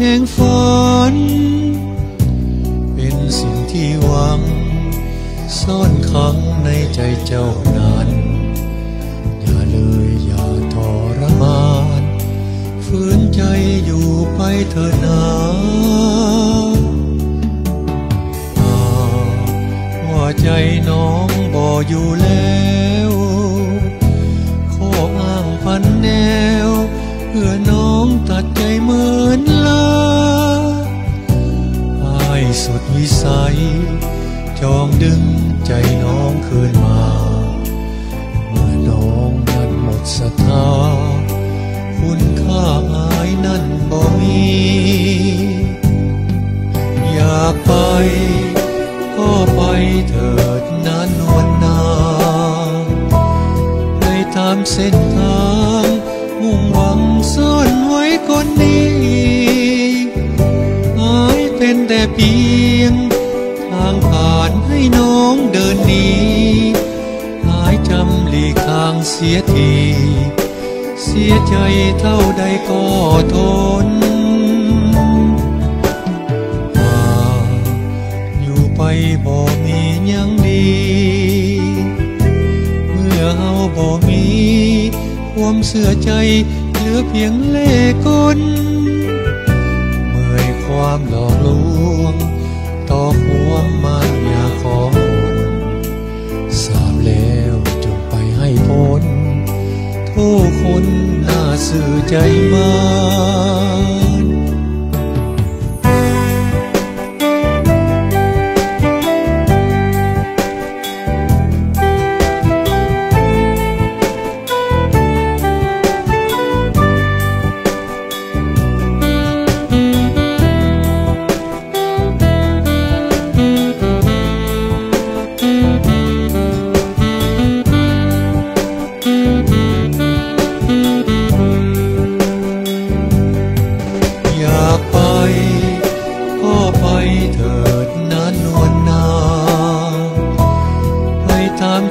แห่งฝันเป็นสิ่งที่หวังซ่อนขังในใจเจ้านั้นอย่าเลยอย่าทรมานฝืนใจอยู่ไปเถิดนาว่าใจน้องบ่อยู่แล้วขออ้างพันแนวเพื่อน้องตัดใจเหมือนลาให้สุดวิสัยจองดึงใจน้องคืนมาเมื่อน้องนั้นหมดศรัทธาคุณค่าอายนั้นบ่มีอยากไปก็ไปเถิดนานนวลนาไปตามเส้นทางมุ่งหวังซ่อนไว้คนนี้อายเป็นแต่เพียงทางผ่านให้น้องเดินหนีอายจำหลีกทางเสียทีเสียใจเท่าใดก็ทนอยู่ไปบ่มียังดีเมื่อเฮาบ่มีความเสื่อใจเหลือเพียงเล่ห์กลเมื่อยความหลอกลวงต่อความมายาของคนสาบแล้วจงไปให้พ้นโทษคนน่าสื่อใจมา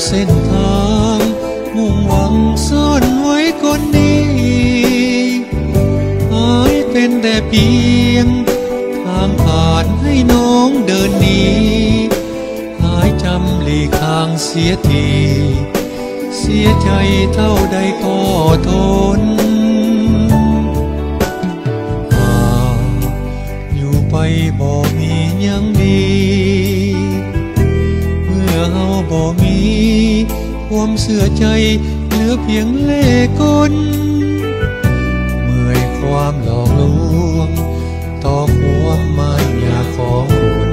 เส้นทางมุ่งหวังซ่อนไว้คนนี้อายเป็นแต่เพียงทางผ่านให้น้องเดินหนีอายจำหลีกทางเสียทีเสียใจเท่าใดก็ทนอยู่ไปบ่มียังดีเมื่อเฮาบ่มีความเสื่อใจเหลือเพียงเล่ห์กลเมื่อยความหลอกลวงต่อความมายาของคน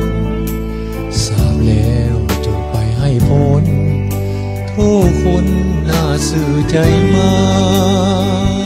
สาบแล้วจงไปให้พ้นโทษคนน่าสื่อใจมา